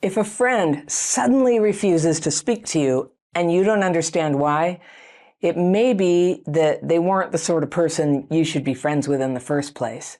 If a friend suddenly refuses to speak to you and you don't understand why, it may be that they weren't the sort of person you should be friends with in the first place.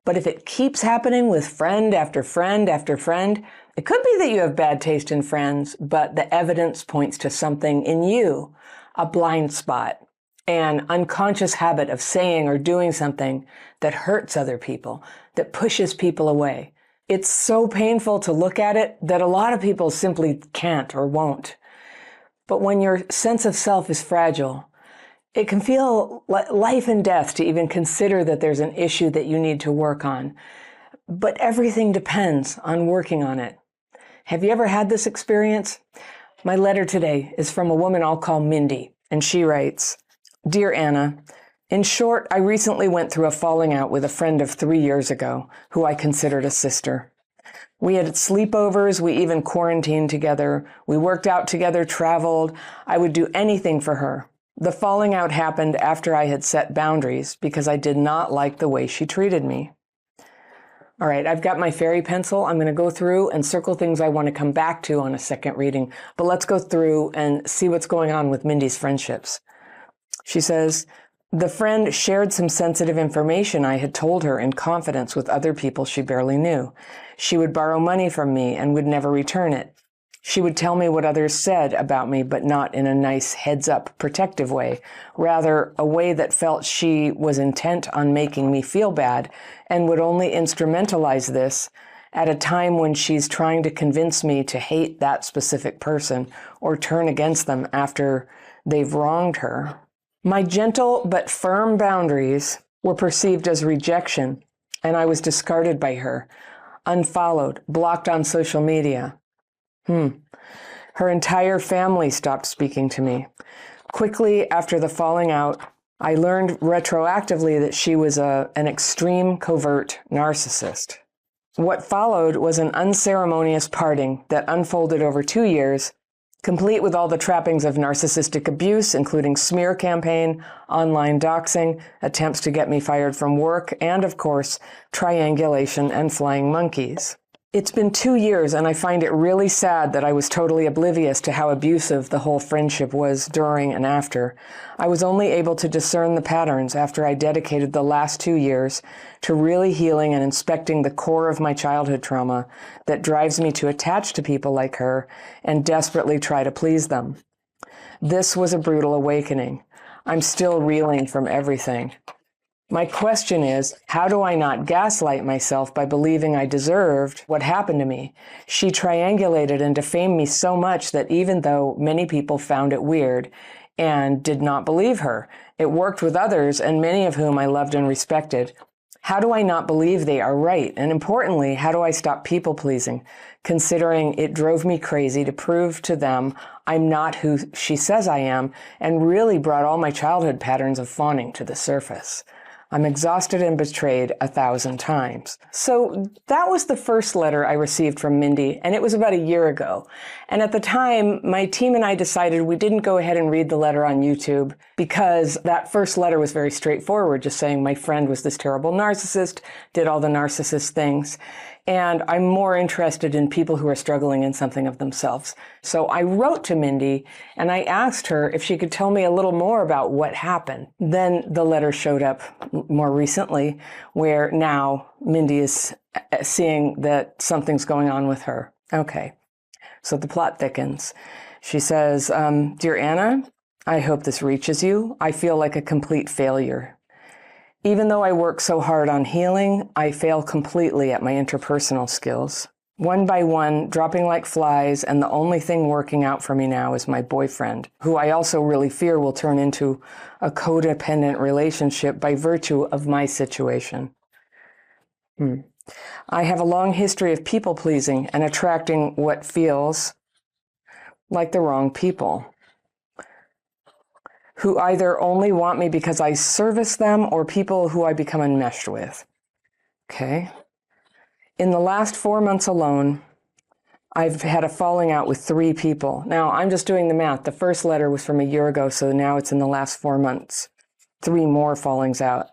But if it keeps happening with friend after friend after friend, it could be that you have bad taste in friends, but the evidence points to something in you, a blind spot, an unconscious habit of saying or doing something that hurts other people, that pushes people away. It's so painful to look at it that a lot of people simply can't or won't. But when your sense of self is fragile, it can feel like life and death to even consider that there's an issue that you need to work on. But everything depends on working on it. Have you ever had this experience? My letter today is from a woman I'll call Mindy, and she writes, "Dear Anna, in short, I recently went through a falling out with a friend of 3 years ago, who I considered a sister. We had sleepovers, we even quarantined together, we worked out together, traveled. I would do anything for her. The falling out happened after I had set boundaries because I did not like the way she treated me." All right, I've got my fairy pencil. I'm going to go through and circle things I want to come back to on a second reading, but let's go through and see what's going on with Mindy's friendships. She says, "The friend shared some sensitive information I had told her in confidence with other people she barely knew. She would borrow money from me and would never return it. She would tell me what others said about me, but not in a nice heads-up protective way, rather a way that felt she was intent on making me feel bad and would only instrumentalize this at a time when she's trying to convince me to hate that specific person or turn against them after they've wronged her. My gentle but firm boundaries were perceived as rejection, and I was discarded by her, unfollowed, blocked on social media. Her entire family stopped speaking to me. Quickly after the falling out, I learned retroactively that she was an extreme covert narcissist. What followed was an unceremonious parting that unfolded over 2 years, complete with all the trappings of narcissistic abuse, including smear campaign, online doxing, attempts to get me fired from work, and, of course, triangulation and flying monkeys. It's been 2 years, and I find it really sad that I was totally oblivious to how abusive the whole friendship was during and after. I was only able to discern the patterns after I dedicated the last 2 years to really healing and inspecting the core of my childhood trauma that drives me to attach to people like her and desperately try to please them. This was a brutal awakening. I'm still reeling from everything. My question is, how do I not gaslight myself by believing I deserved what happened to me? She triangulated and defamed me so much that even though many people found it weird and did not believe her, it worked with others, and many of whom I loved and respected. How do I not believe they are right? And importantly, how do I stop people-pleasing, considering it drove me crazy to prove to them I'm not who she says I am, and really brought all my childhood patterns of fawning to the surface? I'm exhausted and betrayed 1,000 times." So that was the first letter I received from Mindy, and it was about a year ago. And at the time, my team and I decided we didn't go ahead and read the letter on YouTube because that first letter was very straightforward, just saying my friend was this terrible narcissist, did all the narcissist things. And I'm more interested in people who are struggling in something of themselves. So I wrote to Mindy and I asked her if she could tell me a little more about what happened. Then the letter showed up more recently, where now Mindy is seeing that something's going on with her. Okay, so the plot thickens. She says, "Dear Anna, I hope this reaches you. I feel like a complete failure. Even though I work so hard on healing, I fail completely at my interpersonal skills. One by one, dropping like flies, and the only thing working out for me now is my boyfriend, who I also really fear will turn into a codependent relationship by virtue of my situation. I have a long history of people-pleasing and attracting what feels like the wrong people, who either only want me because I service them or people who I become enmeshed with." Okay. In the last 4 months alone, I've had a falling out with 3 people. Now, I'm just doing the math. The first letter was from a year ago, so now it's in the last 4 months. 3 more fallings out.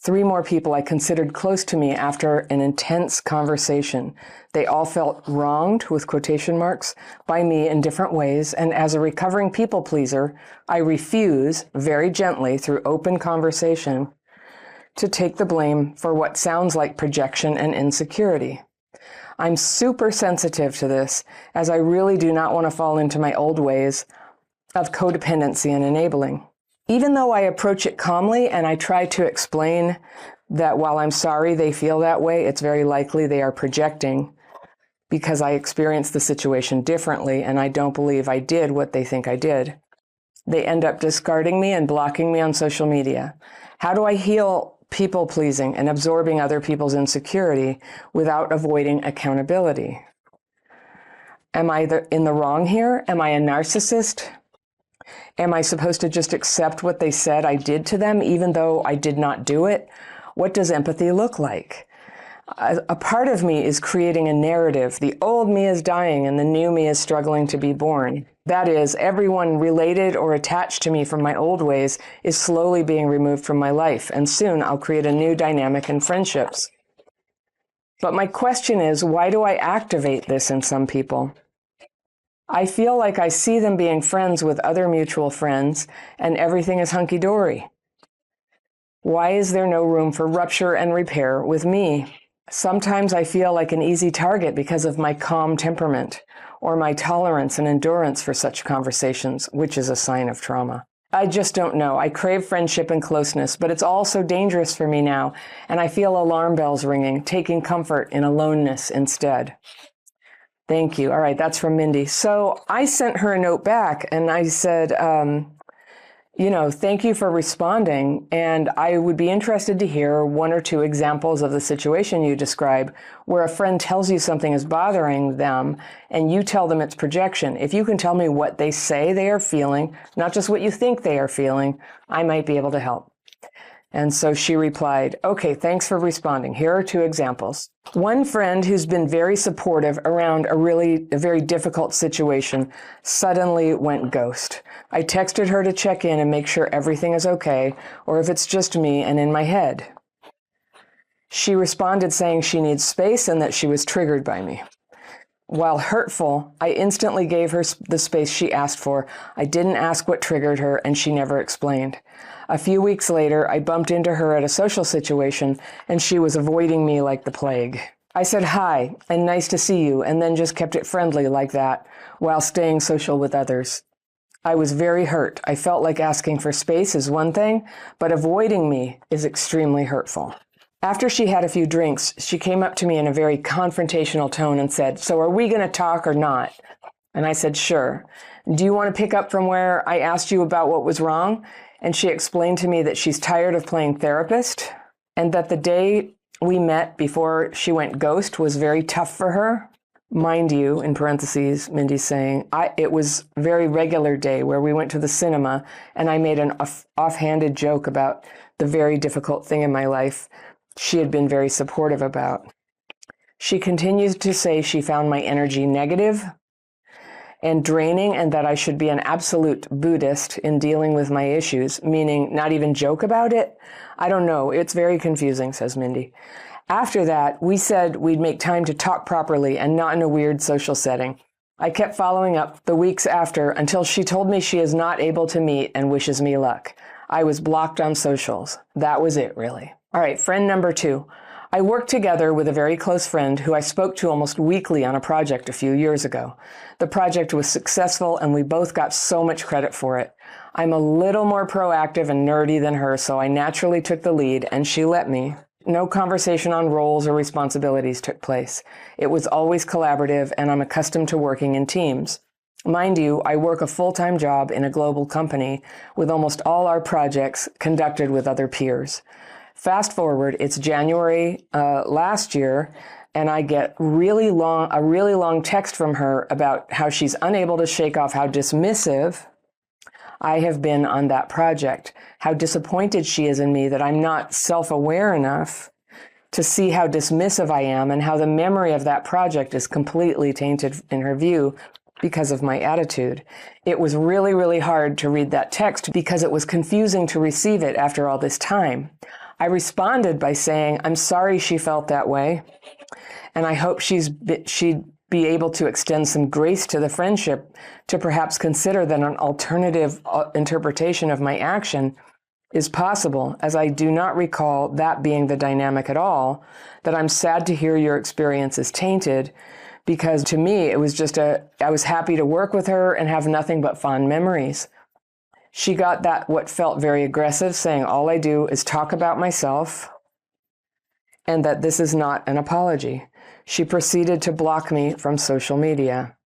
3 more people I considered close to me after an intense conversation. They all felt wronged, with quotation marks, by me in different ways, and as a recovering people pleaser, I refuse, very gently, through open conversation, to take the blame for what sounds like projection and insecurity. I'm super sensitive to this, as I really do not want to fall into my old ways of codependency and enabling. Even though I approach it calmly and I try to explain that while I'm sorry they feel that way, it's very likely they are projecting because I experienced the situation differently and I don't believe I did what they think I did. They end up discarding me and blocking me on social media. How do I heal people pleasing and absorbing other people's insecurity without avoiding accountability? Am I in the wrong here? Am I a narcissist? Am I supposed to just accept what they said I did to them, even though I did not do it? What does empathy look like? A part of me is creating a narrative. The old me is dying and the new me is struggling to be born. That is, everyone related or attached to me from my old ways is slowly being removed from my life, and soon I'll create a new dynamic in friendships. But my question is, why do I activate this in some people? I feel like I see them being friends with other mutual friends and everything is hunky-dory. Why is there no room for rupture and repair with me? Sometimes I feel like an easy target because of my calm temperament or my tolerance and endurance for such conversations, which is a sign of trauma. I just don't know. I crave friendship and closeness, but it's all so dangerous for me now, and I feel alarm bells ringing, taking comfort in aloneness instead. Thank you. All right, that's from Mindy. So I sent her a note back and I said, thank you for responding. And I would be interested to hear 1 or 2 examples of the situation you describe where a friend tells you something is bothering them and you tell them it's projection. If you can tell me what they say they are feeling, not just what you think they are feeling, I might be able to help. And so she replied, okay, thanks for responding. Here are 2 examples. One friend who's been very supportive around a very difficult situation suddenly went ghost. I texted her to check in and make sure everything is okay, or if it's just me and in my head. She responded saying she needs space and that she was triggered by me. While hurtful, I instantly gave her the space she asked for. I didn't ask what triggered her, and she never explained. A few weeks later, I bumped into her at a social situation, and she was avoiding me like the plague. I said hi, and nice to see you, and then just kept it friendly like that, while staying social with others. I was very hurt. I felt like asking for space is one thing, but avoiding me is extremely hurtful. After she had a few drinks, she came up to me in a very confrontational tone and said, "So are we going to talk or not?" And I said, "Sure. Do you want to pick up from where I asked you about what was wrong?" And she explained to me that she's tired of playing therapist and that the day we met before she went ghost was very tough for her. Mind you, in parentheses, Mindy's saying, it was a very regular day where we went to the cinema and I made an offhanded joke about the very difficult thing in my life she had been very supportive about. She continues to say she found my energy negative and draining and that I should be an absolute Buddhist in dealing with my issues, meaning not even joke about it. I don't know. It's very confusing, says Mindy. After that, we said we'd make time to talk properly and not in a weird social setting. I kept following up the weeks after until she told me she is not able to meet and wishes me luck. I was blocked on socials. That was it, really. All right, friend number 2. I worked together with a very close friend who I spoke to almost weekly on a project a few years ago. The project was successful and we both got so much credit for it. I'm a little more proactive and nerdy than her, so I naturally took the lead and she let me. No conversation on roles or responsibilities took place. It was always collaborative and I'm accustomed to working in teams. Mind you, I work a full-time job in a global company with almost all our projects conducted with other peers. Fast forward, it's January last year, and I get a really long text from her about how she's unable to shake off how dismissive I have been on that project, how disappointed she is in me that I'm not self-aware enough to see how dismissive I am and how the memory of that project is completely tainted in her view because of my attitude. It was really, really hard to read that text because it was confusing to receive it after all this time. I responded by saying, I'm sorry she felt that way, and I hope she'd be able to extend some grace to the friendship to perhaps consider that an alternative interpretation of my action is possible, as I do not recall that being the dynamic at all, that I'm sad to hear your experience is tainted, because to me, it was just I was happy to work with her and have nothing but fond memories. She got that what felt very aggressive, saying all I do is talk about myself and that this is not an apology. She proceeded to block me from social media.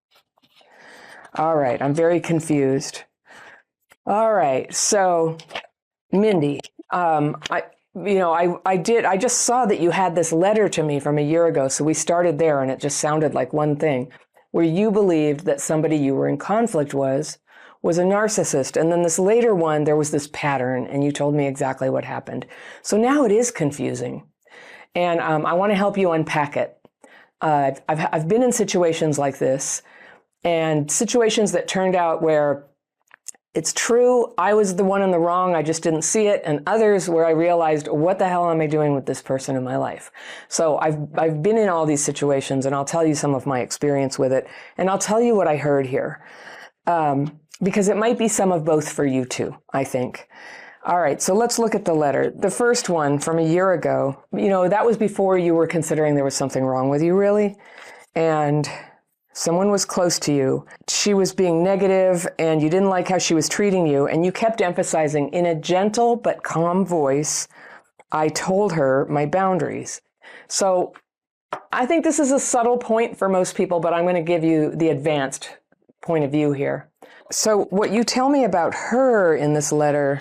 All right, I'm very confused. All right, so Mindy, I just saw that you had this letter to me from a year ago, so we started there, and it just sounded like one thing, where you believed that somebody you were in conflict was a narcissist. And then this later one, there was this pattern, and you told me exactly what happened. So now it is confusing, and I want to help you unpack it. I've been in situations like this, and situations that turned out where it's true, I was the one in the wrong, I just didn't see it, and others where I realized, what the hell am I doing with this person in my life? So I've been in all these situations, and I'll tell you some of my experience with it, and I'll tell you what I heard here, because it might be some of both for you too, I think. All right, so let's look at the letter. The first one from a year ago, that was before you were considering there was something wrong with you, really, and someone was close to you. She was being negative, and you didn't like how she was treating you, and you kept emphasizing in a gentle but calm voice, I told her my boundaries. So I think this is a subtle point for most people, but I'm going to give you the advanced point of view here. So what you tell me about her in this letter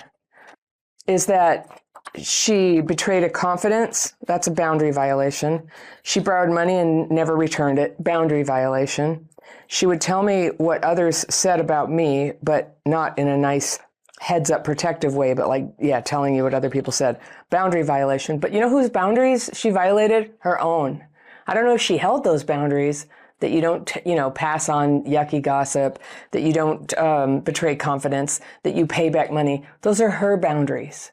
is that she betrayed a confidence. That's a boundary violation. She borrowed money and never returned it. Boundary violation. She would tell me what others said about me, but not in a nice heads up protective way, but telling you what other people said. Boundary violation. But you know whose boundaries she violated? Her own. I don't know if she held those boundaries, that you don't, pass on yucky gossip, that you don't betray confidence, that you pay back money. Those are her boundaries.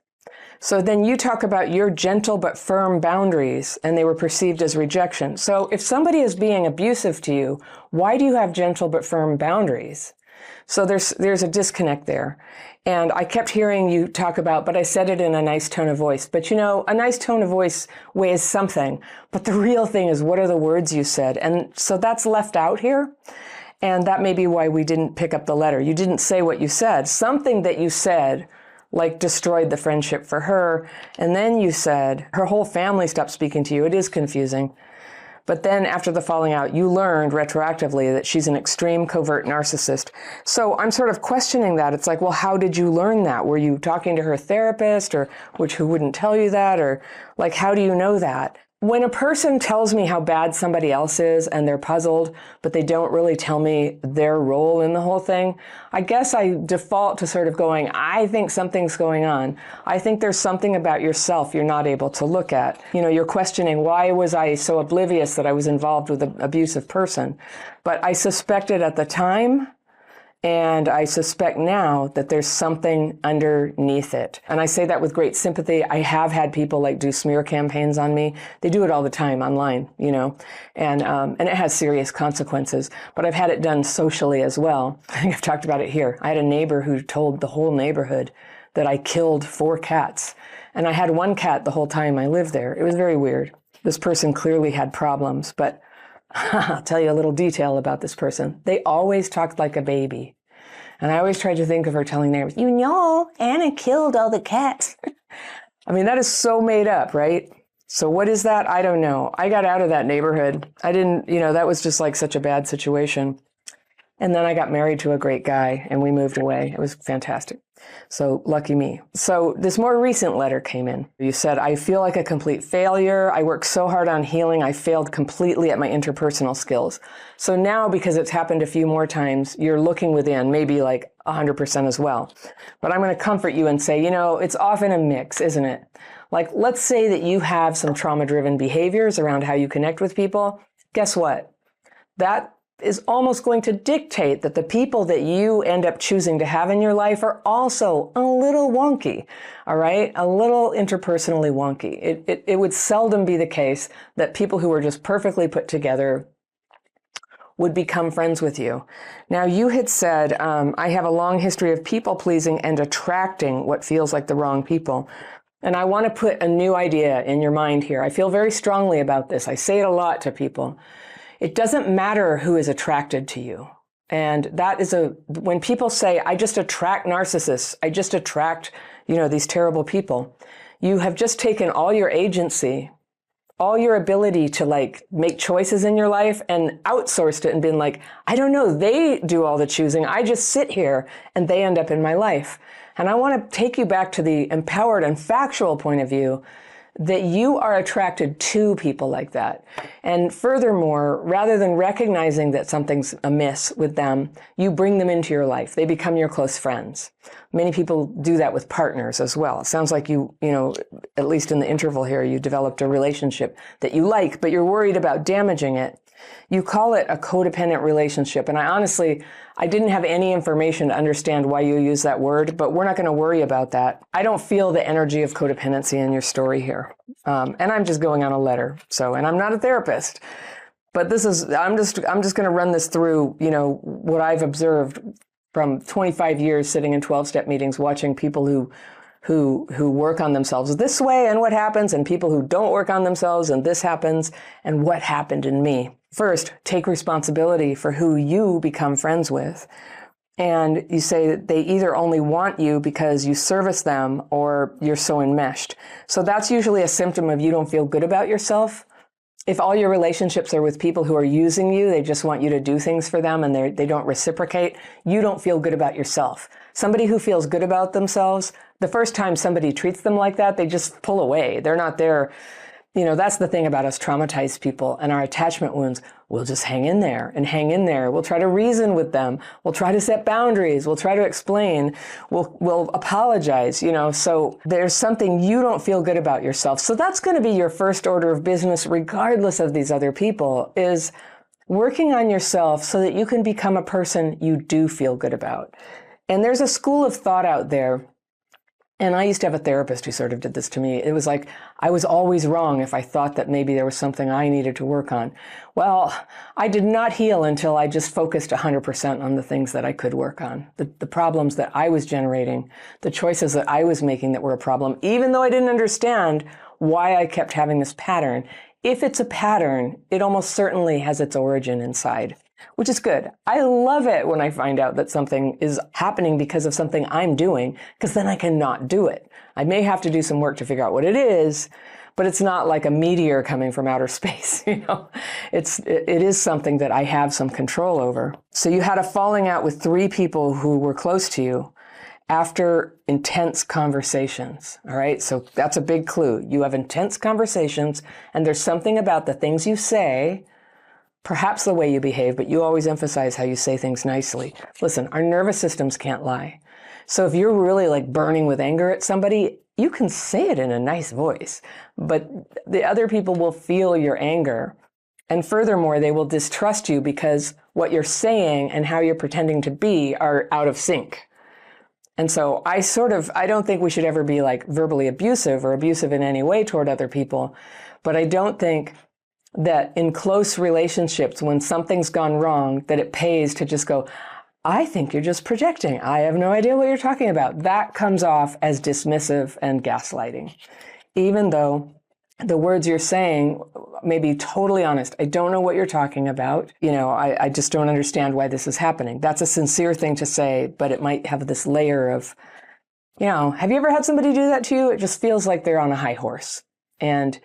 So then you talk about your gentle but firm boundaries, and they were perceived as rejection. So if somebody is being abusive to you, why do you have gentle but firm boundaries? So there's a disconnect there. And I kept hearing you talk about, but I said it in a nice tone of voice. But a nice tone of voice weighs something. But the real thing is, what are the words you said? And so that's left out here. And that may be why we didn't pick up the letter. You didn't say what you said. Something that you said destroyed the friendship for her. And then you said her whole family stopped speaking to you. It is confusing. But then after the falling out, you learned retroactively that she's an extreme covert narcissist. So I'm sort of questioning that. It's like, well, how did you learn that? Were you talking to her therapist, or who wouldn't tell you that? Or how do you know that? When a person tells me how bad somebody else is and they're puzzled, but they don't really tell me their role in the whole thing, I guess I default to sort of going, I think something's going on. I think there's something about yourself you're not able to look at. You're questioning, why was I so oblivious that I was involved with an abusive person? But I suspected at the time, and I suspect now, that there's something underneath it. And I say that with great sympathy. I have had people do smear campaigns on me. They do it all the time online, and it has serious consequences. But I've had it done socially as well. I think I've talked about it here. I had a neighbor who told the whole neighborhood that I killed 4 cats. And I had 1 cat the whole time I lived there. It was very weird. This person clearly had problems, but I'll tell you a little detail about this person. They always talked like a baby. And I always tried to think of her telling neighbors, Anna killed all the cats. I mean, that is so made up, right? So what is that? I don't know. I got out of that neighborhood. I didn't, that was just such a bad situation. And then I got married to a great guy, and we moved away. It was fantastic. So lucky me. So this more recent letter came in. You said, I feel like a complete failure. I worked so hard on healing. I failed completely at my interpersonal skills. So now, because it's happened a few more times, you're looking within, maybe 100% as well. But I'm going to comfort you and say, it's often a mix, isn't it? Let's say that you have some trauma-driven behaviors around how you connect with people. Guess what? That is almost going to dictate that the people that you end up choosing to have in your life are also a little wonky, all right? A little interpersonally wonky. It would seldom be the case that people who are just perfectly put together would become friends with you. Now, you had said, I have a long history of people pleasing and attracting what feels like the wrong people. And I want to put a new idea in your mind here. I feel very strongly about this. I say it a lot to people. It doesn't matter who is attracted to you. And that is when people say, I just attract narcissists, I just attract, these terrible people, you have just taken all your agency, all your ability to make choices in your life and outsourced it and been like, I don't know, they do all the choosing. I just sit here and they end up in my life. And I want to take you back to the empowered and factual point of view that you are attracted to people like that. And furthermore, rather than recognizing that something's amiss with them, you bring them into your life. They become your close friends. Many people do that with partners as well. It sounds like you at least in the interval here, you developed a relationship that you like, but you're worried about damaging it. You call it a codependent relationship. And I didn't have any information to understand why you use that word, but we're not going to worry about that. I don't feel the energy of codependency in your story here. And I'm just going on a letter. And I'm not a therapist, but I'm just going to run this through, what I've observed from 25 years sitting in 12-step meetings, watching people who work on themselves this way and what happens, and people who don't work on themselves and this happens, and what happened in me. First, take responsibility for who you become friends with. And you say that they either only want you because you service them or you're so enmeshed. So that's usually a symptom of you don't feel good about yourself. If all your relationships are with people who are using you, they just want you to do things for them and they don't reciprocate, you don't feel good about yourself. Somebody who feels good about themselves, the first time somebody treats them like that, they just pull away. They're not there. That's the thing about us traumatized people and our attachment wounds. We'll just hang in there and hang in there. We'll try to reason with them. We'll try to set boundaries. We'll try to explain. We'll apologize, So there's something you don't feel good about yourself. So that's going to be your first order of business, regardless of these other people, is working on yourself so that you can become a person you do feel good about. And there's a school of thought out there. And I used to have a therapist who sort of did this to me. It was like I was always wrong if I thought that maybe there was something I needed to work on. Well, I did not heal until I just focused 100% on the things that I could work on, the problems that I was generating, the choices that I was making that were a problem, even though I didn't understand why I kept having this pattern. If it's a pattern, it almost certainly has its origin inside, which is good. I love it when I find out that something is happening because of something I'm doing, because then I can not do it. I may have to do some work to figure out what it is, but it's not like a meteor coming from outer space. It is something that I have some control over. So you had a falling out with 3 people who were close to you after intense conversations. All right. So that's a big clue. You have intense conversations and there's something about the things you say, perhaps the way you behave, but you always emphasize how you say things nicely. Listen, our nervous systems can't lie. So if you're really burning with anger at somebody, you can say it in a nice voice, but the other people will feel your anger. And furthermore, they will distrust you because what you're saying and how you're pretending to be are out of sync. And so I don't think we should ever be verbally abusive or abusive in any way toward other people, but I don't think that in close relationships, when something's gone wrong, that it pays to just go, I think you're just projecting. I have no idea what you're talking about. That comes off as dismissive and gaslighting, even though the words you're saying may be totally honest. I don't know what you're talking about. I just don't understand why this is happening. That's a sincere thing to say, but it might have this layer of, have you ever had somebody do that to you? It just feels like they're on a high horse. And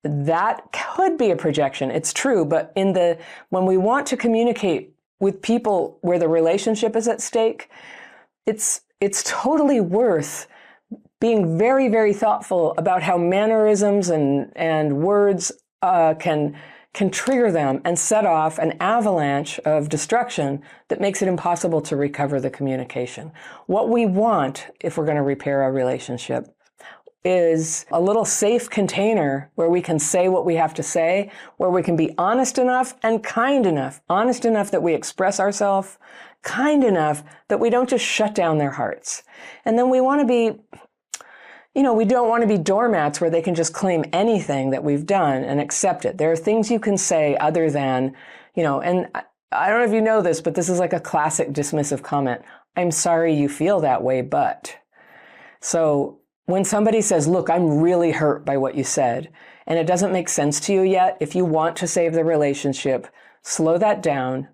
that could be a projection. It's true. But when we want to communicate with people where the relationship is at stake, it's totally worth being very, very thoughtful about how mannerisms and words can trigger them and set off an avalanche of destruction that makes it impossible to recover the communication. What we want, if we're going to repair a relationship, is a little safe container where we can say what we have to say, where we can be honest enough and kind enough. Honest enough that we express ourselves, kind enough that we don't just shut down their hearts. And then we want to be, we don't want to be doormats where they can just claim anything that we've done and accept it. There are things you can say other than, and I don't know if you know this, but this is like a classic dismissive comment. I'm sorry you feel that way, but. So when somebody says, look, I'm really hurt by what you said, and it doesn't make sense to you yet, if you want to save the relationship, slow that down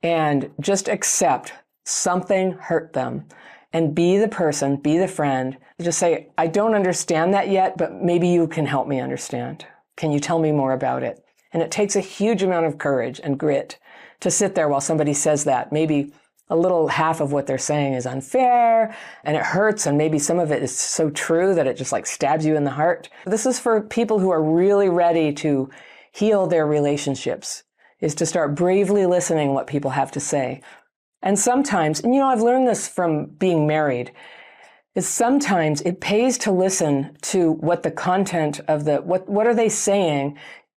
and just accept something hurt them and be the person, be the friend. Just say, I don't understand that yet, but maybe you can help me understand. Can you tell me more about it? And it takes a huge amount of courage and grit to sit there while somebody says that. Maybe a little half of what they're saying is unfair and it hurts, and maybe some of it is so true that it just like stabs you in the heart. This is for people who are really ready to heal their relationships, is to start bravely listening what people have to say. And sometimes, and I've learned this from being married, is sometimes it pays to listen to what the content of what are they saying.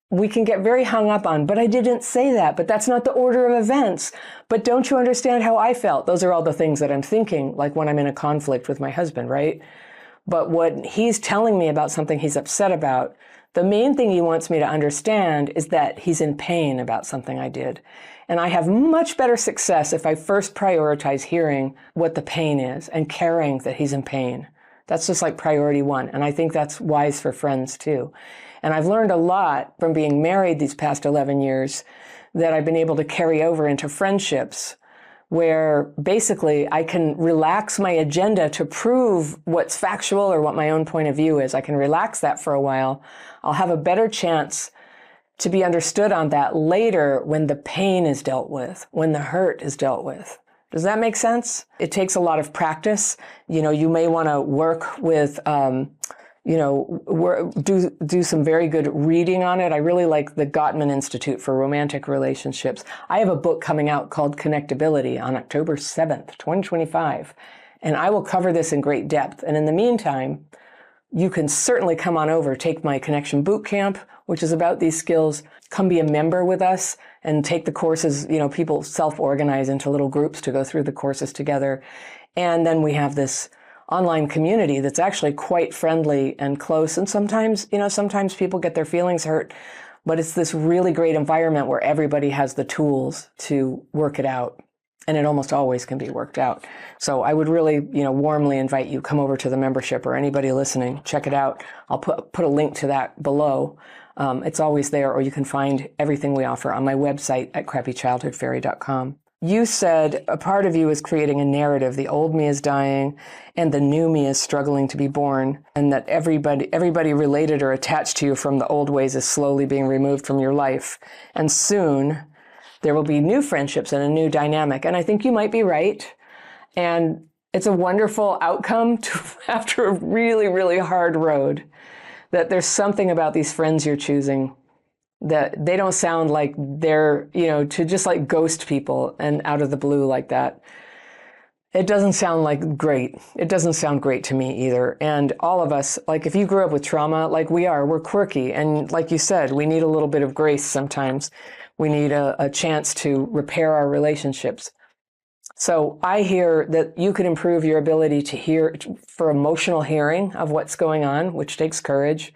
We can get very hung up on, but I didn't say that, but that's not the order of events. But don't you understand how I felt? Those are all the things that I'm thinking, like when I'm in a conflict with my husband, right? But what he's telling me about something he's upset about, the main thing he wants me to understand is that he's in pain about something I did. And I have much better success if I first prioritize hearing what the pain is and caring that he's in pain. That's just like priority one. And I think that's wise for friends too. And I've learned a lot from being married these past 11 years that I've been able to carry over into friendships, where basically I can relax my agenda to prove what's factual or what my own point of view is. I can relax that for a while. I'll have a better chance to be understood on that later when the pain is dealt with, when the hurt is dealt with. Does that make sense? It takes a lot of practice. You may want to work with, do some very good reading on it. I really like the Gottman Institute for Romantic Relationships. I have a book coming out called Connectability on October 7th, 2025, and I will cover this in great depth. And in the meantime, you can certainly come on over, take my Connection Boot Camp, which is about these skills. Come be a member with us and take the courses. People self-organize into little groups to go through the courses together. And then we have this online community that's actually quite friendly and close. And sometimes people get their feelings hurt, but it's this really great environment where everybody has the tools to work it out. And it almost always can be worked out. So I would really, warmly invite you, come over to the membership, or anybody listening, check it out. I'll put a link to that below. It's always there, or you can find everything we offer on my website at crappychildhoodfairy.com. You said a part of you is creating a narrative. The old me is dying and the new me is struggling to be born, and that everybody related or attached to you from the old ways is slowly being removed from your life. And soon there will be new friendships and a new dynamic. And I think you might be right. And it's a wonderful outcome after a really, really hard road, that there's something about these friends you're choosing that they don't sound like they're, to just like ghost people and out of the blue like that. It doesn't sound like great. It doesn't sound great to me either. And all of us, like if you grew up with trauma, like we're quirky. And like you said, we need a little bit of grace sometimes. We need a chance to repair our relationships. So I hear that you could improve your ability to hear, for emotional hearing of what's going on, which takes courage.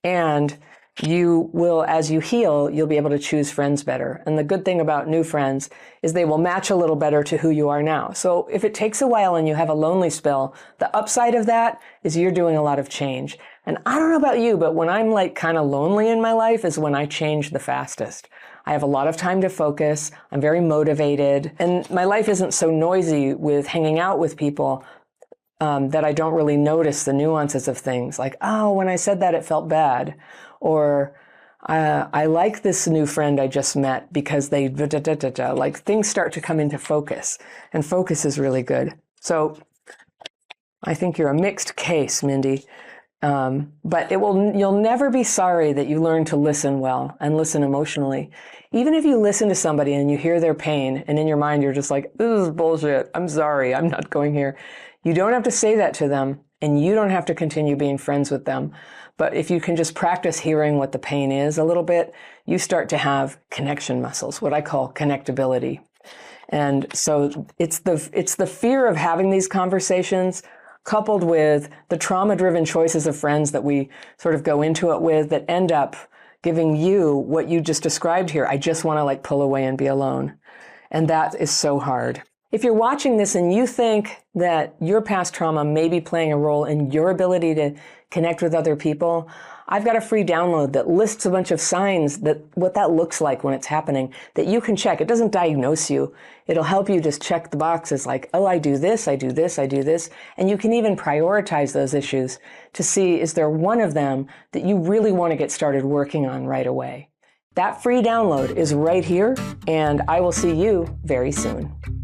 And you will, as you heal, you'll be able to choose friends better. And the good thing about new friends is they will match a little better to who you are now. So if it takes a while and you have a lonely spell, the upside of that is you're doing a lot of change. And I don't know about you, but when I'm like kind of lonely in my life is when I change the fastest. I have a lot of time to focus. I'm very motivated. And my life isn't so noisy with hanging out with people that I don't really notice the nuances of things. Like, oh, when I said that, it felt bad. Or I like this new friend I just met because they, like things start to come into focus. And focus is really good. So I think you're a mixed case, Mindy. But you'll never be sorry that you learned to listen well and listen emotionally. Even if you listen to somebody and you hear their pain and in your mind you're just like, this is bullshit. I'm sorry. I'm not going here. You don't have to say that to them. and you don't have to continue being friends with them. But if you can just practice hearing what the pain is a little bit, you start to have connection muscles, what I call connectability. And so it's the fear of having these conversations coupled with the trauma-driven choices of friends that we sort of go into it with that end up giving you what you just described here. I just want to like pull away and be alone. And that is so hard. If you're watching this and you think that your past trauma may be playing a role in your ability to connect with other people, I've got a free download that lists a bunch of signs that what that looks like when it's happening that you can check. It doesn't diagnose you. It'll help you just check the boxes like, oh, I do this, I do this, I do this. And you can even prioritize those issues to see, is there one of them that you really want to get started working on right away? That free download is right here, and I will see you very soon.